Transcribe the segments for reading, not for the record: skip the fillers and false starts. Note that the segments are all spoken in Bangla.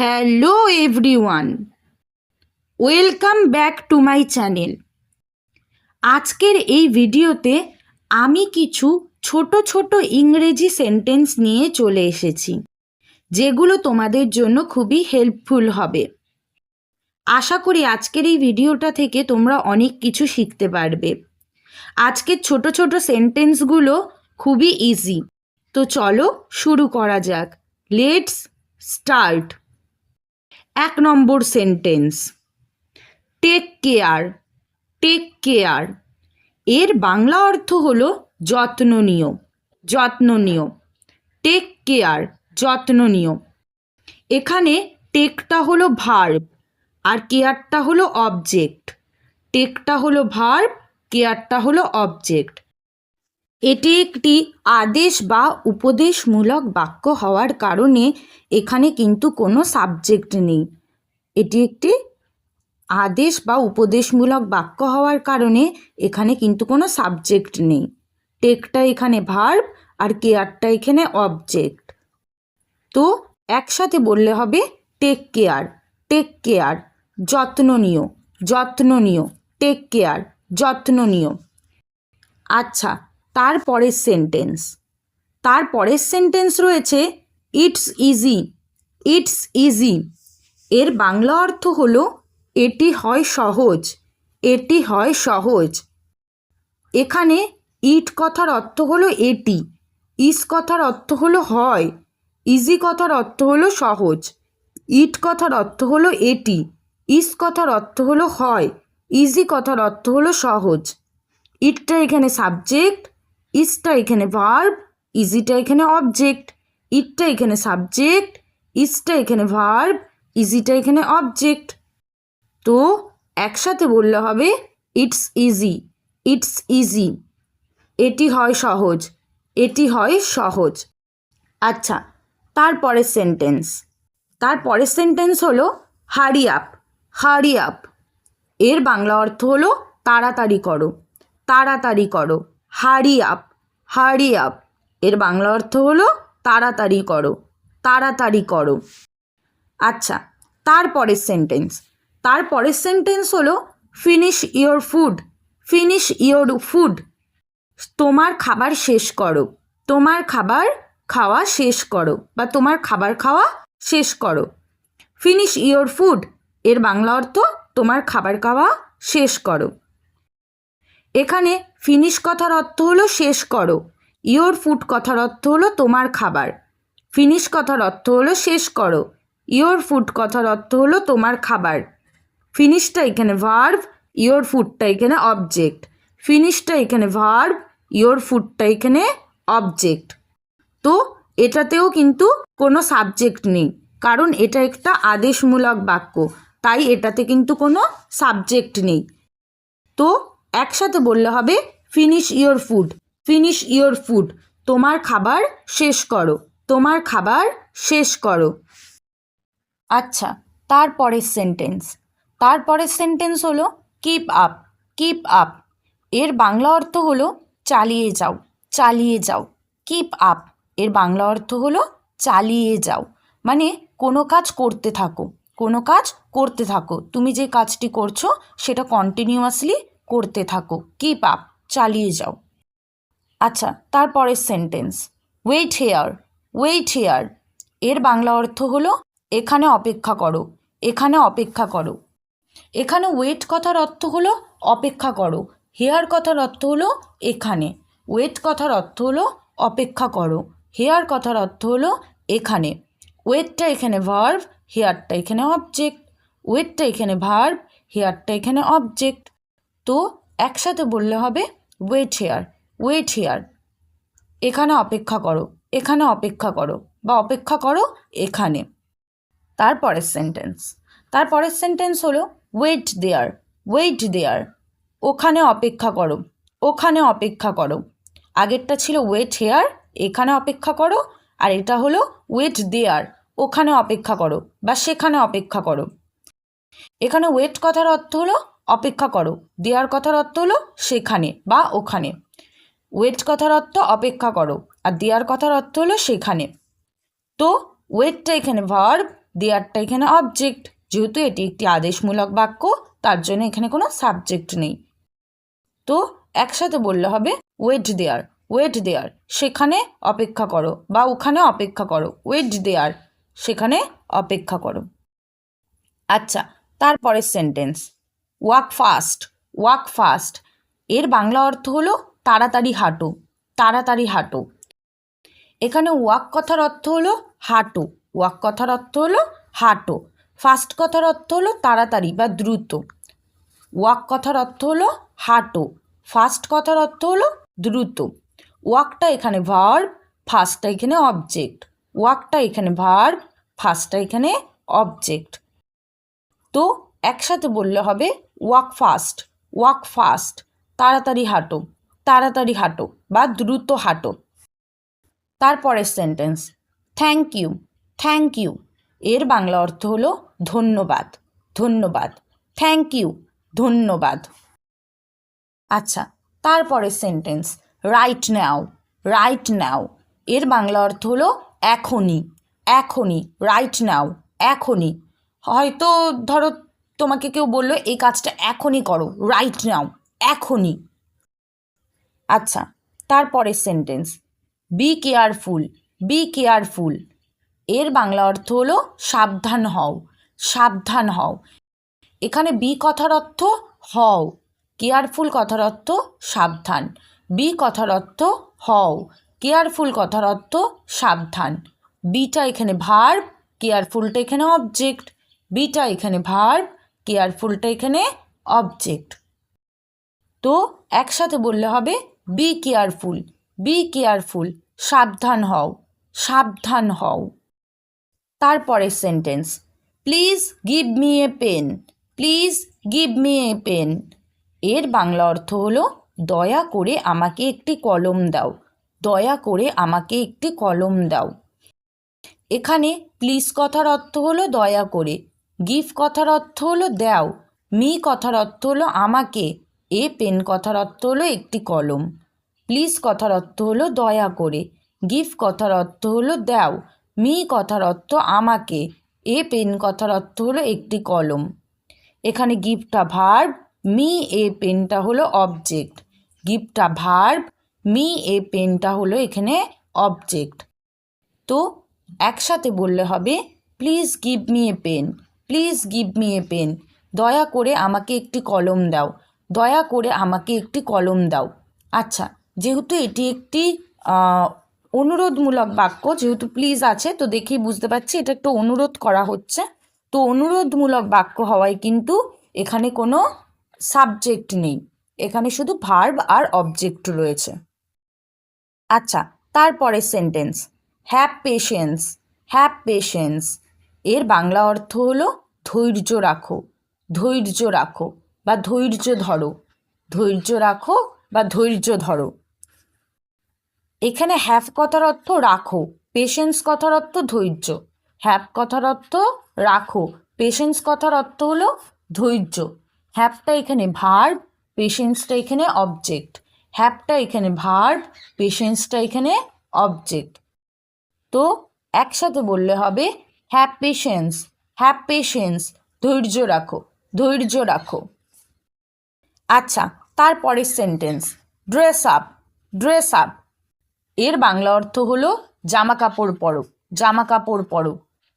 Hello everyone, welcome back to my channel. আজকের এই ভিডিওতে আমি কিছু ছোট ছোট ইংরেজি সেন্টেন্স নিয়ে চলে এসেছি, যেগুলো তোমাদের জন্য খুবই হেল্পফুল হবে। আশা করি আজকের এই ভিডিওটা থেকে তোমরা অনেক কিছু শিখতে পারবে। আজকের ছোট ছোট সেন্টেন্সগুলো খুবই ইজি, তো চলো শুরু করা যাক। Let's start. 1 নম্বর sentence, take care. Take care এর বাংলা অর্থ হলো যত্ন নিও, যত্ন নিও। টেক কেয়ার, যত্ন নিও। এখানে টেকটা হলো ভার্ব আর কেয়ারটা হলো অবজেক্ট। টেকটা হলো ভার্ব, কেয়ারটা হলো অবজেক্ট। এটি একটি আদেশ বা উপদেশমূলক বাক্য হওয়ার কারণে এখানে কিন্তু কোনো সাবজেক্ট নেই। এটি একটি আদেশ বা উপদেশমূলক বাক্য হওয়ার কারণে এখানে কিন্তু কোনো সাবজেক্ট নেই। টেকটা এখানে ভার্ব আর কেয়ারটা এখানে অবজেক্ট। তো একসাথে বললে হবে টেক কেয়ার। টেক কেয়ার, যত্ন নিও, যত্ন নিও। টেক কেয়ার, যত্ন নিও। আচ্ছা, তারপরের সেন্টেন্স। তারপরের সেন্টেন্স রয়েছে ইটস ইজি। ইটস ইজি এর বাংলা অর্থ হলো এটি হয় সহজ, এটি হয় সহজ। এখানে ইট কথার অর্থ হলো এটি, ইস কথার অর্থ হলো হয়, ইজি কথার অর্থ হলো সহজ। ইট কথার অর্থ হলো এটি, ইস কথার অর্থ হলো হয়, ইজি কথার অর্থ হলো সহজ। ইটটা এখানে সাবজেক্ট, ইসটা এখানে ভার্ব, ইজিটা এখানে অবজেক্ট। ইটটা এখানে সাবজেক্ট, ইসটা এখানে ভার্ব, ইজিটা এখানে অবজেক্ট। তো একসাথে বললে হবে ইটস ইজি। ইটস ইজি, এটি হয় সহজ, এটি হয় সহজ। আচ্ছা, তারপরের সেন্টেন্স। তারপরের সেন্টেন্স হলো হারি আপ। হারি আপ এর বাংলা অর্থ হলো তাড়াতাড়ি করো, তাড়াতাড়ি করো। হারি আপ, হারি আপ এর বাংলা অর্থ হলো তাড়াতাড়ি করো, তাড়াতাড়ি করো। আচ্ছা, তারপরের সেন্টেন্স। তারপরের সেন্টেন্স হলো finish your food. Finish your food, তোমার খাবার শেষ করো, তোমার খাবার খাওয়া শেষ করো বা তোমার খাবার খাওয়া শেষ করো। ফিনিশ ইয়োর ফুড এর বাংলা অর্থ তোমার খাবার খাওয়া শেষ করো। এখানে ফিনিশ কথার অর্থ হলো শেষ করো, ইয়োর ফুড কথার অর্থ হলো তোমার খাবার। ফিনিশ কথার অর্থ হলো শেষ করো, ইয়োর ফুড কথার অর্থ হলো তোমার খাবার। ফিনিশটা এখানে ভার্ব, ইয়োর ফুডটা এখানে অবজেক্ট। ফিনিশটা এখানে ভার্ব, ইয়োর ফুডটা এখানে অবজেক্ট। তো এটাতেও কিন্তু কোনো সাবজেক্ট নেই, কারণ এটা একটা আদেশমূলক বাক্য, তাই এটাতে কিন্তু কোনো সাবজেক্ট নেই। তো একসাথে বললে হবে finish your food. Finish your food, তোমার খাবার শেষ করো, তোমার খাবার শেষ করো। আচ্ছা, তারপরের সেন্টেন্স। তারপরের সেন্টেন্স হলো কিপ আপ। কিপ আপ এর বাংলা অর্থ হলো চালিয়ে যাও, চালিয়ে যাও। কিপ আপ এর বাংলা অর্থ হলো চালিয়ে যাও, মানে কোনো কাজ করতে থাকো, কোনো কাজ করতে থাকো। তুমি যে কাজটি করছো সেটা কন্টিনিউয়াসলি করতে থাকো। কিপ আপ, চালিয়ে যাও। আচ্ছা, তারপরের sentence wait here. Wait here এর বাংলা অর্থ হলো এখানে অপেক্ষা করো, এখানে অপেক্ষা করো। এখানে ওয়েট কথার অর্থ হলো অপেক্ষা করো, হেয়ার কথার অর্থ হলো এখানে। ওয়েট কথার অর্থ হলো অপেক্ষা করো, হেয়ার কথার অর্থ হলো এখানে। ওয়েটটা এখানে ভার্ব, হেয়ারটা এখানে অবজেক্ট। ওয়েটটা এখানে ভার্ব, হেয়ারটা এখানে অবজেক্ট। তো একসাথে বললে হবে ওয়েট হেয়ার। ওয়েট হেয়ার, এখানে অপেক্ষা করো, এখানে অপেক্ষা করো বা অপেক্ষা করো এখানে। তারপরের সেন্টেন্স। তারপরের সেন্টেন্স হলো ওয়েট দেয়ার। ওয়েট দেয়ার, ওখানে অপেক্ষা করো, ওখানে অপেক্ষা করো। আগেরটা ছিল ওয়েট হেয়ার, এখানে অপেক্ষা করো, আর এটা হলো ওয়েট দেয়ার, ওখানে অপেক্ষা করো বা সেখানে অপেক্ষা করো। এখানে ওয়েট কথার অর্থ হলো অপেক্ষা করো, দেয়ার কথার অর্থ হলো সেখানে বা ওখানে। ওয়েট কথার অর্থ অপেক্ষা করো আর দেয়ার কথার অর্থ হলো সেখানে। তো ওয়েটটা এখানে ভার্ব, দেয়ারটা এখানে অবজেক্ট, যেহেতু এটি একটি আদেশমূলক বাক্য তার জন্য এখানে কোনো সাবজেক্ট নেই। তো একসাথে বললে হবে ওয়েট দেয়ার, ওয়েট দেয়ার, সেখানে অপেক্ষা করো বা ওখানে অপেক্ষা করো, ওয়েট দেয়ার, সেখানে অপেক্ষা করো। আচ্ছা, তারপরের sentence, walk fast, walk fast, এর বাংলা অর্থ হলো তাড়াতাড়ি হাঁটো, তাড়াতাড়ি হাঁটো। এখানে ওয়াক কথার অর্থ হলো হাঁটো, ওয়াক কথার অর্থ হলো হাঁটো। ফাস্ট কথার অর্থ হলো তাড়াতাড়ি বা দ্রুত। ওয়াক কথার অর্থ হলো হাঁটো, ফাস্ট কথার অর্থ হলো দ্রুত। ওয়াকটা এখানে ভার্ব, ফাস্টটা এখানে অবজেক্ট। ওয়াকটা এখানে ভার্ব, ফাস্টটা এখানে অবজেক্ট। তো একসাথে বললে হবে ওয়াক ফাস্ট, ওয়াক ফাস্ট, তাড়াতাড়ি হাঁটো, তাড়াতাড়ি হাঁটো বা দ্রুত হাঁটো। তারপরের sentence, thank you, thank you, এর বাংলা অর্থ হলো ধন্যবাদ, ধন্যবাদ, থ্যাংক ইউ, ধন্যবাদ। আচ্ছা, তারপরের sentence, right now, right now, এর বাংলা অর্থ হলো এখনই, এখনই, রাইট নাও, এখনই। হয়তো ধরো তোমাকে কেউ বললো এই কাজটা এখনই করো, রাইট নাও, এখনই। আচ্ছা, তারপরের sentence, be careful, be careful, এর বাংলা অর্থ হলো সাবধান হও, সাবধান হও। এখানে বি কথার অর্থ হও, কেয়ারফুল কথার অর্থ সাবধান। বি কথার অর্থ হও, কেয়ারফুল কথার অর্থ সাবধান। বিটা এখানে ভার্ব, কেয়ারফুলটা এখানে অবজেক্ট। বিটা এখানে ভার্ব, কেয়ারফুলটা এখানে অবজেক্ট। তো একসাথে বললে হবে বি কেয়ারফুল, বি কেয়ারফুল, সাবধান হও, সাবধান হও। তারপরের sentence, please give me a pen, please give me a pen, এর বাংলা অর্থ হলো দয়া করে আমাকে একটি কলম দাও, দয়া করে আমাকে একটি কলম দাও। এখানে প্লিজ কথার অর্থ হলো দয়া করে, গিভ কথার অর্থ হলো দাও, মি কথার অর্থ হলো আমাকে, এ পেন কথার অর্থ হলো একটি কলম। প্লিজ কথার অর্থ হলো দয়া করে, গিভ কথার অর্থ হলো দাও, মি কথার অর্থ আমাকে, এ পেন কথার অর্থ হলো একটি কলম। এখানে গিভটা ভার্ব, মি এ পেনটা হলো অবজেক্ট। গিভটা ভার্ব, মি এ পেনটা হলো এখানে অবজেক্ট। তো একসাথে বললে হবে please give me a pen, please give me a pen, দয়া করে আমাকে একটি কলম দাও, দয়া করে আমাকে একটি কলম দাও। আচ্ছা, যেহেতু এটি একটি অনুরোধমূলক বাক্য, যেহেতু প্লিজ আছে তো দেখেই বুঝতে পারছি এটা একটু অনুরোধ করা হচ্ছে। তো অনুরোধমূলক বাক্য হওয়ায় কিন্তু এখানে কোনো সাবজেক্ট নেই, এখানে শুধু ভার্ব আর অবজেক্ট রয়েছে। আচ্ছা, তারপরের sentence, have patience, have patience, এর বাংলা অর্থ হলো ধৈর্য রাখো, ধৈর্য রাখো বা ধৈর্য ধরো, ধৈর্য রাখো বা ধৈর্য ধরো। এখানে হ্যাভ কথার অর্থ রাখো, পেশেন্স কথার অর্থ ধৈর্য। হ্যাভ কথার অর্থ রাখো, পেশেন্স কথার অর্থ হলো ধৈর্য। হ্যাভটা এখানে ভার্ব, পেশেন্সটা এখানে অবজেক্ট। হ্যাভটা এখানে ভার্ব, পেশেন্সটা এখানে অবজেক্ট। তো একসাথে বললে হবে হ্যাভ পেশেন্স, হ্যাভ পেশেন্স, ধৈর্য রাখো, ধৈর্য রাখো। আচ্ছা, তারপরের sentence, dress up, dress up, এর বাংলা অর্থ হলো জামা কাপড় পরো, জামা কাপড় পরো।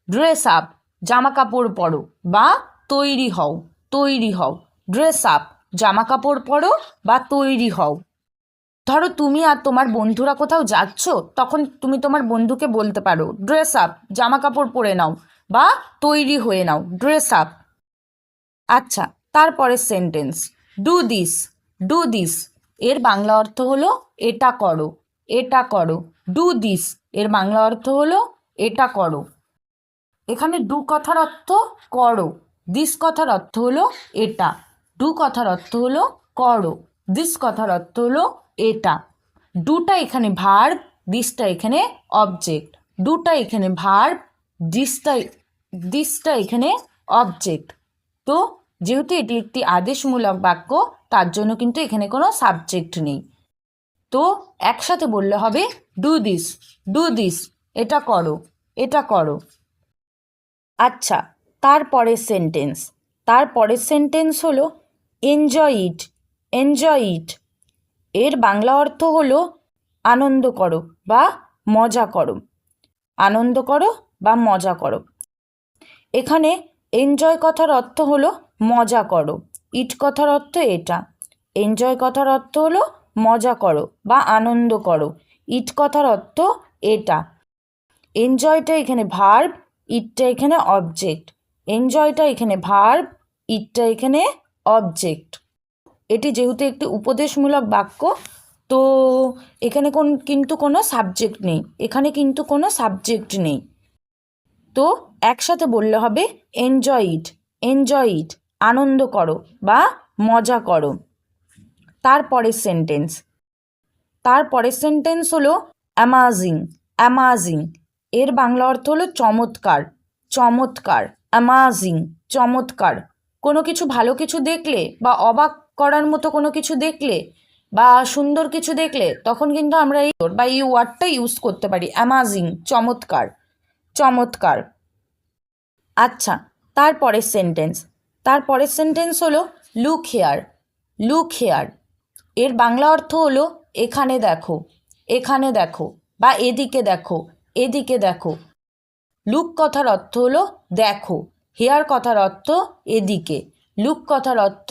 ড্রেস আপ, জামা কাপড় পরো বা তৈরি হও, তৈরি হও। ড্রেস আপ, জামা কাপড় পরো বা তৈরি হও। ধরো তুমি আর তোমার বন্ধুরা কোথাও যাচ্ছ, তখন তুমি তোমার বন্ধুকে বলতে পারো ড্রেস আপ, জামা কাপড় পরে নাও বা তৈরি হয়ে নাও, ড্রেস আপ। আচ্ছা, তারপরের sentence, do this, do this, এর বাংলা অর্থ হলো এটা করো, এটা করো। ডু দিস এর বাংলা অর্থ হলো এটা করো। এখানে ডু কথার অর্থ করো, দিস কথার অর্থ হলো এটা। ডু কথার অর্থ হলো করো, দিস কথার অর্থ হলো এটা। ডুটা এখানে ভার্ব, দিসটা এখানে অবজেক্ট। ডুটা এখানে ভার্ব, দিসটা এখানে অবজেক্ট। তো যেহেতু এটি একটি আদেশমূলক বাক্য তার জন্য কিন্তু এখানে কোনো সাবজেক্ট নেই। তো একসাথে বললে হবে ডু দিস, ডু দিস, এটা করো, এটা করো। আচ্ছা, তারপরের সেন্টেন্স হলো এনজয় ইট। এনজয় ইট এর বাংলা অর্থ হলো আনন্দ করো বা মজা করো। আনন্দ করো বা মজা করো। এখানে এনজয় কথার অর্থ হলো মজা করো, ইট কথার অর্থ এটা। এনজয় কথার অর্থ হলো মজা করো বা আনন্দ করো, ইট কথার অর্থ এটা। এনজয়টা এখানে ভার্ব, ইটটা এখানে অবজেক্ট। এনজয়টা এখানে ভার্ব, ইটটা এখানে অবজেক্ট। এটি যেহেতু একটি উপদেশমূলক বাক্য, তো এখানে কিন্তু কোনো সাবজেক্ট নেই। এখানে কিন্তু কোনো সাবজেক্ট নেই। তো একসাথে বললে হবে এনজয় ইট। এনজয় ইট আনন্দ করো বা মজা করো। তারপরের সেন্টেন্স হলো অ্যামাজিং। অ্যামাজিং এর বাংলা অর্থ হলো চমৎকার। চমৎকার, অ্যামাজিং চমৎকার। কোনো কিছু ভালো কিছু দেখলে বা অবাক করার মতো কোনো কিছু দেখলে বা সুন্দর কিছু দেখলে তখন কিন্তু আমরা এই ওয়ার্ডটা ইউজ করতে পারি, অ্যামাজিং চমৎকার। চমৎকার। আচ্ছা, তারপরের সেন্টেন্স হলো লুক হেয়ার। লুক হেয়ার এর বাংলা অর্থ হলো এখানে দেখো। এখানে দেখো বা এদিকে দেখো। এদিকে দেখো। লুক কথার অর্থ হলো দেখো, হেয়ার কথার অর্থ এদিকে। লুক কথার অর্থ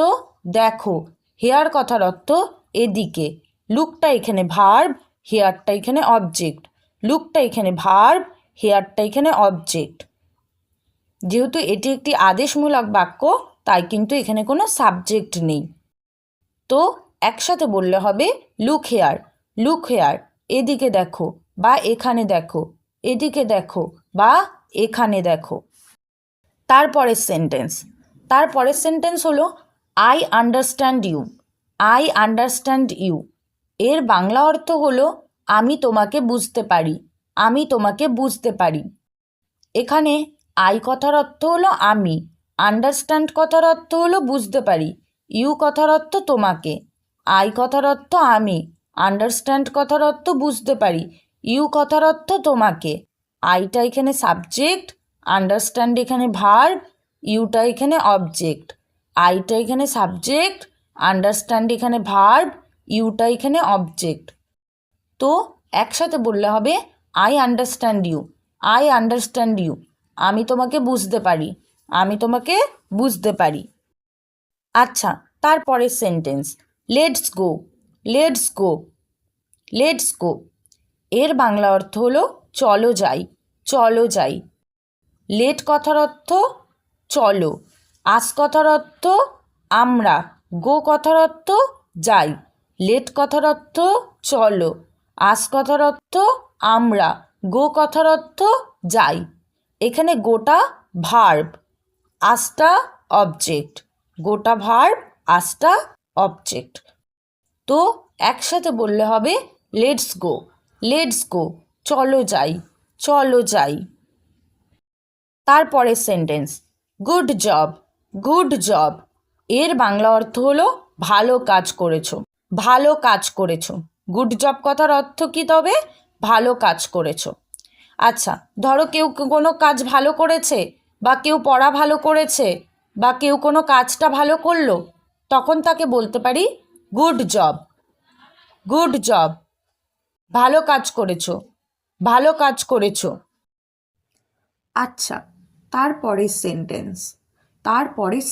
দেখো, হেয়ার কথার অর্থ এদিকে। লুকটা এখানে ভার্ব, হেয়ারটা এখানে অবজেক্ট। লুকটা এখানে ভার্ব, হেয়ারটা এখানে অবজেক্ট। যেহেতু এটি একটি আদেশমূলক বাক্য, তাই কিন্তু এখানে কোনো সাবজেক্ট নেই। তো একসাথে বললে হবে লুক হেয়ার। লুক হেয়ার এদিকে দেখো বা এখানে দেখো। এদিকে দেখো বা এখানে দেখো। তারপরের সেন্টেন্স হলো I understand you. I understand you এর বাংলা অর্থ হলো আমি তোমাকে বুঝতে পারি। আমি তোমাকে বুঝতে পারি। এখানে আই কথার অর্থ হলো আমি, আন্ডারস্ট্যান্ড কথার অর্থ হলো বুঝতে পারি, ইউ কথার অর্থ তোমাকে। আই কথার অর্থ আমি, আন্ডারস্ট্যান্ড কথার অর্থ বুঝতে পারি, ইউ কথার অর্থ তোমাকে। আইটা এখানে সাবজেক্ট, আন্ডারস্ট্যান্ড এখানে ভার্ব, ইউটা এখানে অবজেক্ট। আইটা এখানে সাবজেক্ট, আন্ডারস্ট্যান্ড এখানে ভার্ব, ইউটা এখানে অবজেক্ট। তো একসাথে বললে হবে I understand you. I understand you আমি তোমাকে বুঝতে পারি। আমি তোমাকে বুঝতে পারি। আচ্ছা, তারপরের sentence let's go. Let's go. Let's go এর বাংলা অর্থ হলো চলো যাই। চলো যাই। লেট কথার অর্থ চলো। আস কথার অর্থ আমরা। গো কথার অর্থ যাই। লেট কথার অর্থ চলো। আস কথার অর্থ আমরা। গো কথার অর্থ যাই। এখানে গোটা ভার্ব, আসটা অবজেক্ট। গোটা ভার্ব, আসটা অবজেক্ট। তো একসাথে বললে হবে লেটস গো। লেটস গো চলো যাই। চলো যাই। তারপরের sentence good job. Good job এর বাংলা অর্থ হলো ভালো কাজ করেছো। ভালো কাজ করেছো। গুড জব কথার অর্থ কি তবে? ভালো কাজ করেছো। আচ্ছা, ধরো কেউ কোনো কাজ ভালো করেছে বা কেউ পড়া ভালো করেছে বা কেউ কোনো কাজটা ভালো করলো, তখন তাকে বলতে পারি গুড জব। গুড জব ভালো কাজ করেছো। ভালো কাজ করেছো। আচ্ছা, তারপরের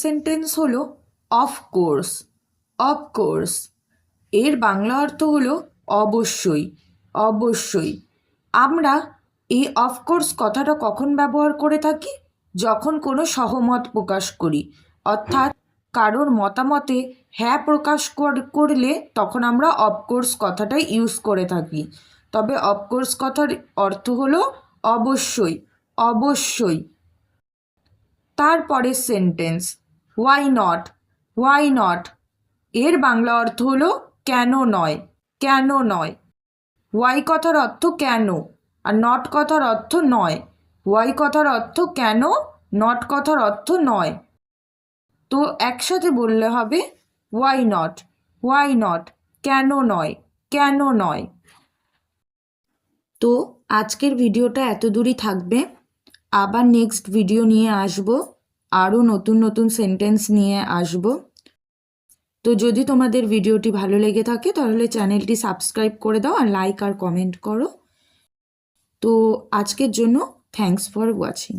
সেন্টেন্স হলো অফকোর্স। অফকোর্স এর বাংলা অর্থ হলো অবশ্যই। অবশ্যই। আমরা এই অফকোর্স কথাটা কখন ব্যবহার করে থাকি? যখন কোনো সহমত প্রকাশ করি, অর্থাৎ কারোর মতামতে হ্যাঁ প্রকাশ করলে তখন আমরা অফকোর্স কথাটা ইউজ করে থাকি। তবে অফকোর্স কথার অর্থ হলো অবশ্যই। অবশ্যই। তারপরের sentence why not. Why not এর বাংলা অর্থ হলো কেন নয়। কেন নয়। হোয়াই কথার অর্থ কেন, আর নট কথার অর্থ নয়। হোয়াই কথার অর্থ কেন, নট কথার অর্থ নয়। তো একসাথে বললে হবে হোয়াই নট। হোয়াই নট কেন নয়। কেন নয়। তো আজকের ভিডিওটা এত দূরই থাকবে। আবার নেক্সট ভিডিও নিয়ে আসব, আরও নতুন নতুন সেন্টেন্স নিয়ে আসব। তো যদি তোমাদের ভিডিওটি ভালো লেগে থাকে তাহলে চ্যানেলটি সাবস্ক্রাইব করে দাও আর লাইক আর কমেন্ট করো। তো আজকের জন্য থ্যাঙ্কস ফর ওয়াচিং।